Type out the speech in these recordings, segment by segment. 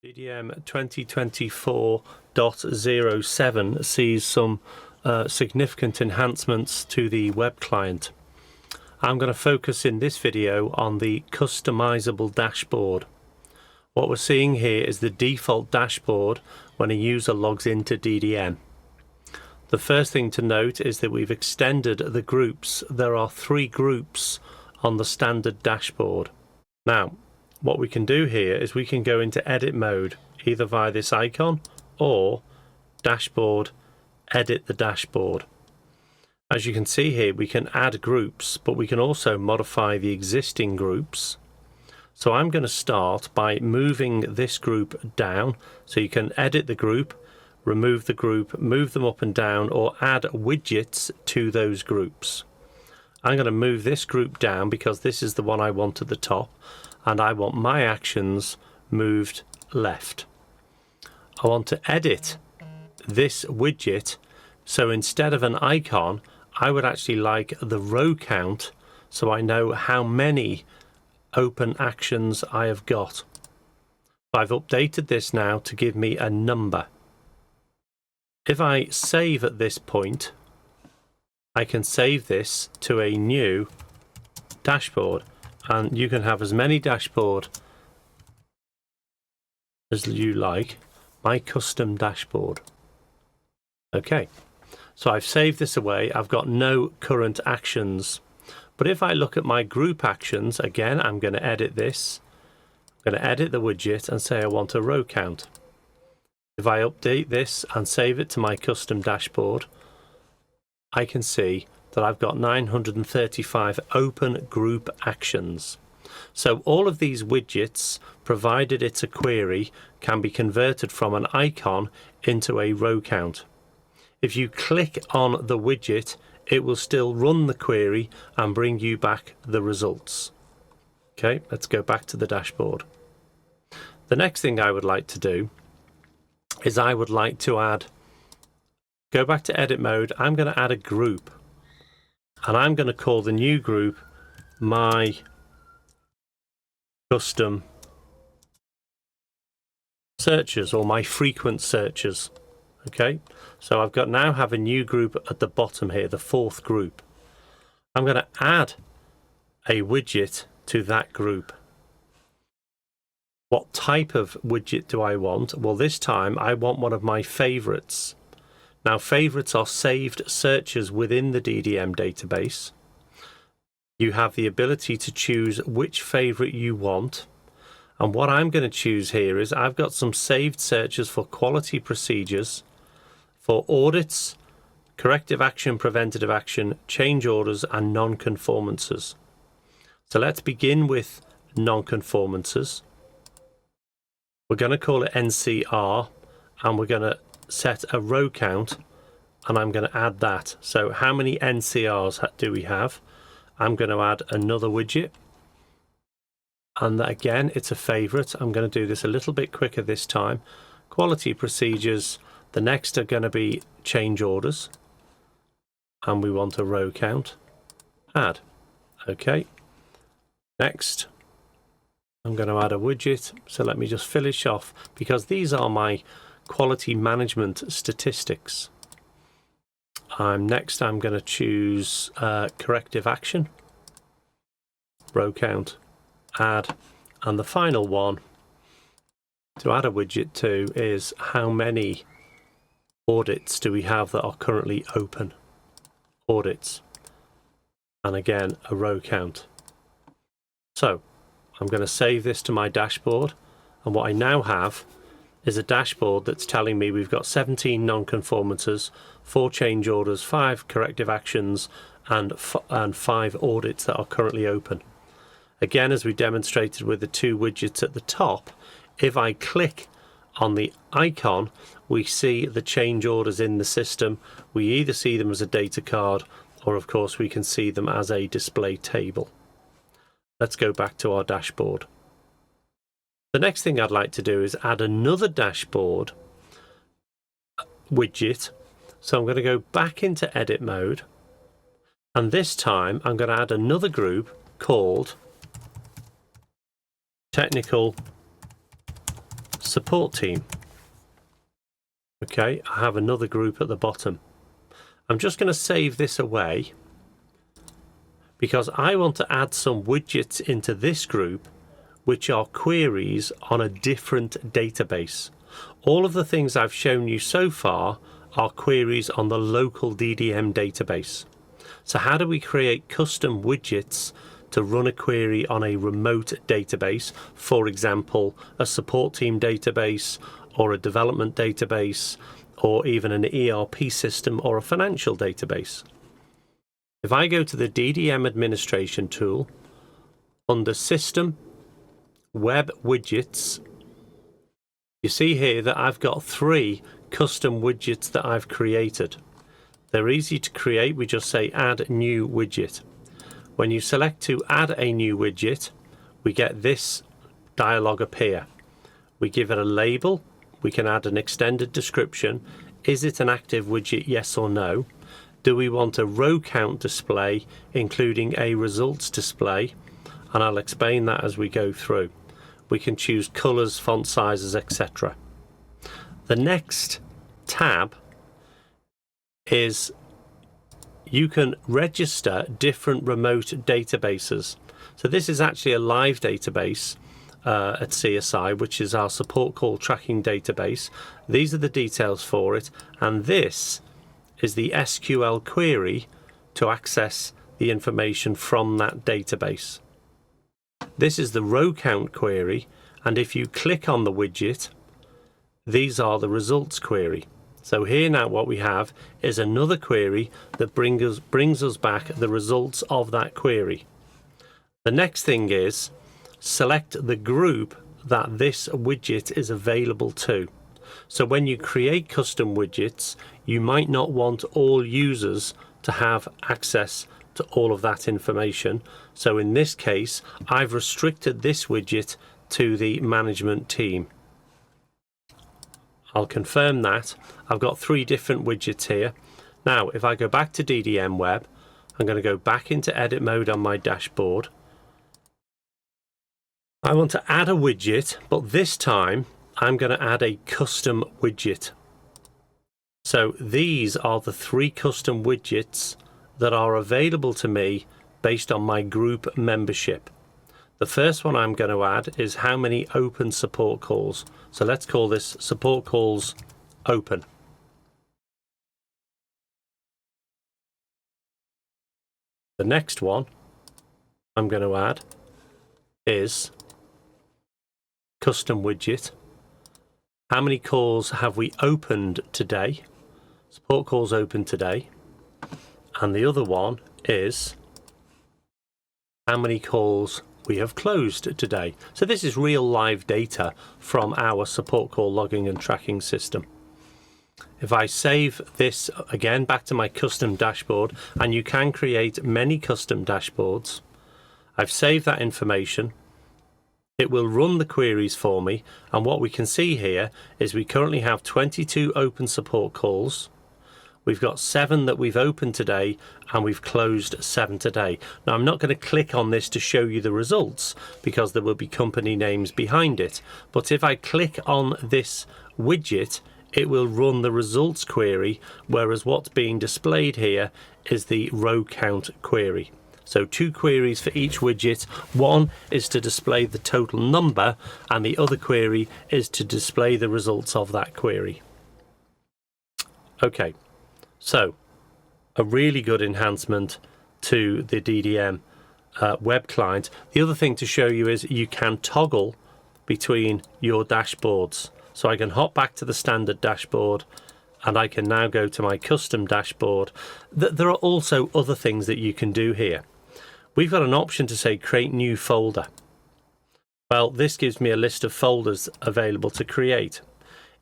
DDM 2024.07 sees some significant enhancements to the web client. I'm going to focus in this video on the customizable dashboard. What we're seeing here is the default dashboard when a user logs into DDM. The first thing to note is that we've extended the groups. There are 3 groups on the standard dashboard. Now, what we can do here is we can go into edit mode, either via this icon or dashboard, edit the dashboard. As you can see here, we can add groups, but we can also modify the existing groups. So I'm going to start by moving this group down, so you can edit the group, remove the group, move them up and down, or add widgets to those groups. I'm going to move this group down because this is the one I want at the top, and I want my actions moved left. I want to edit this widget, so instead of an icon, I would actually like the row count, so I know how many open actions I have got. I've updated this now to give me a number. If I save at this point, I can save this to a new dashboard, and you can have as many dashboard as you like. My custom dashboard. Okay, so I've saved this away. I've got no current actions, but if I look at my group actions again, I'm going to edit this. I'm going to edit the widget and say I want a row count. If I update this and save it to my custom dashboard, I can see that I've got 935 open group actions. So all of these widgets, provided it's a query, can be converted from an icon into a row count. If you click on the widget, it will still run the query and bring you back the results. Okay, let's go back to the dashboard. The next thing I would like to do is I would like to go back to edit mode. I'm going to add a group, and I'm going to call the new group my custom searches, or my frequent searches. Okay, so I've got now have a new group at the bottom here, the 4th group. I'm going to add a widget to that group. What type of widget do I want? Well, this time I want one of my favorites. Now, favorites are saved searches within the DDM database. You have the ability to choose which favorite you want. And what I'm going to choose here is I've got some saved searches for quality procedures, for audits, corrective action, preventative action, change orders, and non-conformances. So let's begin with non-conformances. We're going to call it NCR, and we're going to set a row count, and I'm going to add that. So how many NCRs do we have? I'm going to add another widget, and again, it's a favorite. I'm going to do this a little bit quicker this time. Quality procedures. The next are going to be change orders, and we want a row count. Add. Okay. Next, I'm going to add a widget. So let me just finish off, because these are my quality management statistics. Next, I'm going to choose corrective action, row count, add, and the final one to add a widget to is how many audits do we have that are currently open. Audits, and again a row count. So I'm going to save this to my dashboard, and what I now have is a dashboard that's telling me we've got 17 non-conformances, 4 change orders, 5 corrective actions, and 5 audits that are currently open. Again, as we demonstrated with the 2 widgets at the top, if I click on the icon, we see the change orders in the system. We either see them as a data card, or of course we can see them as a display table. Let's go back to our dashboard. The next thing I'd like to do is add another dashboard widget. So I'm going to go back into edit mode, and this time I'm going to add another group called technical support team. Okay, I have another group at the bottom. I'm just going to save this away because I want to add some widgets into this group which are queries on a different database. All of the things I've shown you so far are queries on the local DDM database. So how do we create custom widgets to run a query on a remote database, for example, a support team database or a development database or even an ERP system or a financial database? If I go to the DDM administration tool, under System, Web Widgets, you see here that I've got 3 custom widgets that I've created. They're easy to create. We just say Add New Widget. When you select to add a new widget, we get this dialog appear. We give it a label. We can add an extended description. Is it an active widget, yes or no? Do we want a row count display, including a results display? And I'll explain that as we go through. We can choose colors, font sizes, etc. The next tab is you can register different remote databases. So this is actually a live database at CSI, which is our support call tracking database. These are the details for it, and this is the SQL query to access the information from that database. This is the row count query, and if you click on the widget, these are the results query. So here now what we have is another query that brings us back the results of that query. The next thing is select the group that this widget is available to. So when you create custom widgets, you might not want all users to have access to all of that information. So in this case, I've restricted this widget to the management team. I'll confirm that. I've got 3 different widgets here. Now, if I go back to DDM Web, I'm going to go back into edit mode on my dashboard. I want to add a widget, but this time I'm going to add a custom widget. So these are the 3 custom widgets that are available to me based on my group membership. The first one I'm going to add is how many open support calls. So let's call this support calls open. The next one I'm going to add is custom widget. How many calls have we opened today? Support calls open today. And the other one is how many calls we have closed today. So this is real live data from our support call logging and tracking system. If I save this again back to my custom dashboard, and you can create many custom dashboards, I've saved that information. It will run the queries for me, and what we can see here is we currently have 22 open support calls. We've got 7 that we've opened today, and we've closed 7 today. Now, I'm not going to click on this to show you the results because there will be company names behind it. But if I click on this widget, it will run the results query, whereas what's being displayed here is the row count query. So 2 queries for each widget. One is to display the total number, and the other query is to display the results of that query. Okay. So, a really good enhancement to the DDM web client. The other thing to show you is you can toggle between your dashboards. So I can hop back to the standard dashboard, and I can now go to my custom dashboard. There are also other things that you can do here. We've got an option to say create new folder. Well, this gives me a list of folders available to create.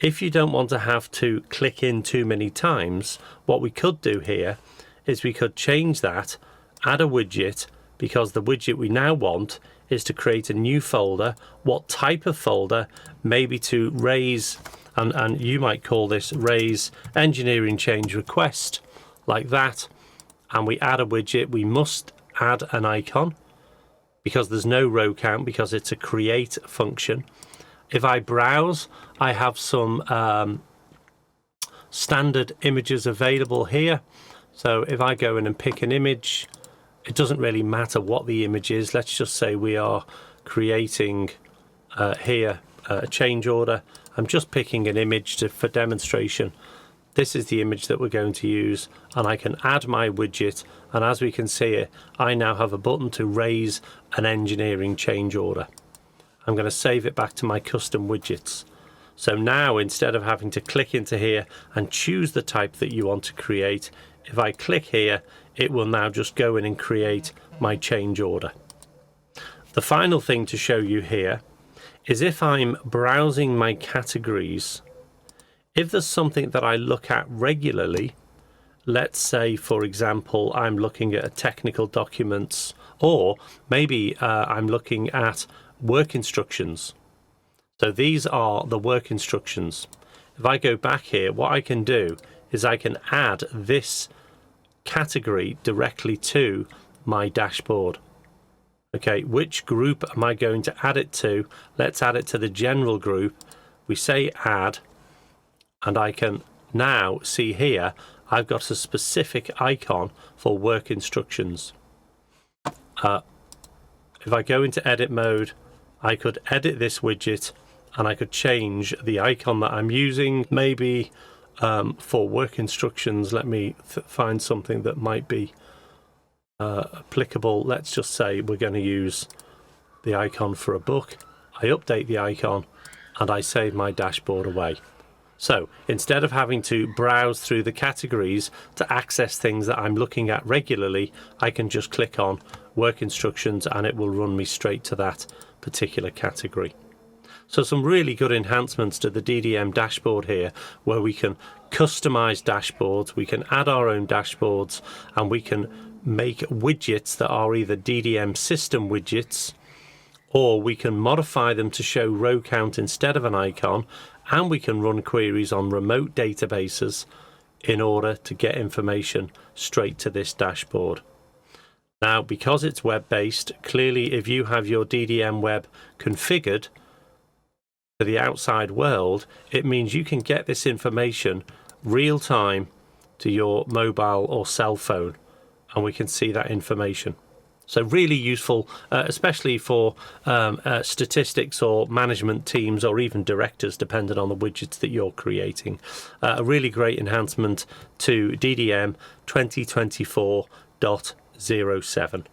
If you don't want to have to click in too many times, what we could do here is we could change that, add a widget, because the widget we now want is to create a new folder. What type of folder? Maybe to raise, and you might call this raise engineering change request, like that. And we add a widget. We must add an icon because there's no row count because it's a create function. If I browse, I have some standard images available here. So if I go in and pick an image, it doesn't really matter what the image is. Let's just say we are creating here a change order. I'm just picking an image for demonstration. This is the image that we're going to use, and I can add my widget, and as we can see it, I now have a button to raise an engineering change order. I'm going to save it back to my custom widgets. So now, instead of having to click into here and choose the type that you want to create, if I click here, it will now just go in and create my change order. The final thing to show you here is if I'm browsing my categories, if there's something that I look at regularly, let's say, for example, I'm looking at technical documents, or maybe I'm looking at work instructions. So these are the work instructions. If I go back here, what I can do is I can add this category directly to my dashboard. Okay, which group am I going to add it to? Let's add it to the general group. We say add, and I can now see here I've got a specific icon for work instructions. If I go into edit mode, I could edit this widget and I could change the icon that I'm using. Maybe for work instructions, let me find something that might be applicable. Let's just say we're going to use the icon for a book. I update the icon and I save my dashboard away. So instead of having to browse through the categories to access things that I'm looking at regularly, I can just click on work instructions and it will run me straight to that particular category. So some really good enhancements to the DDM dashboard here, where we can customize dashboards, we can add our own dashboards, and we can make widgets that are either DDM system widgets, or we can modify them to show row count instead of an icon, and we can run queries on remote databases in order to get information straight to this dashboard. Now, because it's web-based, clearly if you have your DDM web configured to the outside world, it means you can get this information real time to your mobile or cell phone, and we can see that information. So really useful, especially for statistics or management teams, or even directors, depending on the widgets that you're creating. A really great enhancement to DDM 2024.07.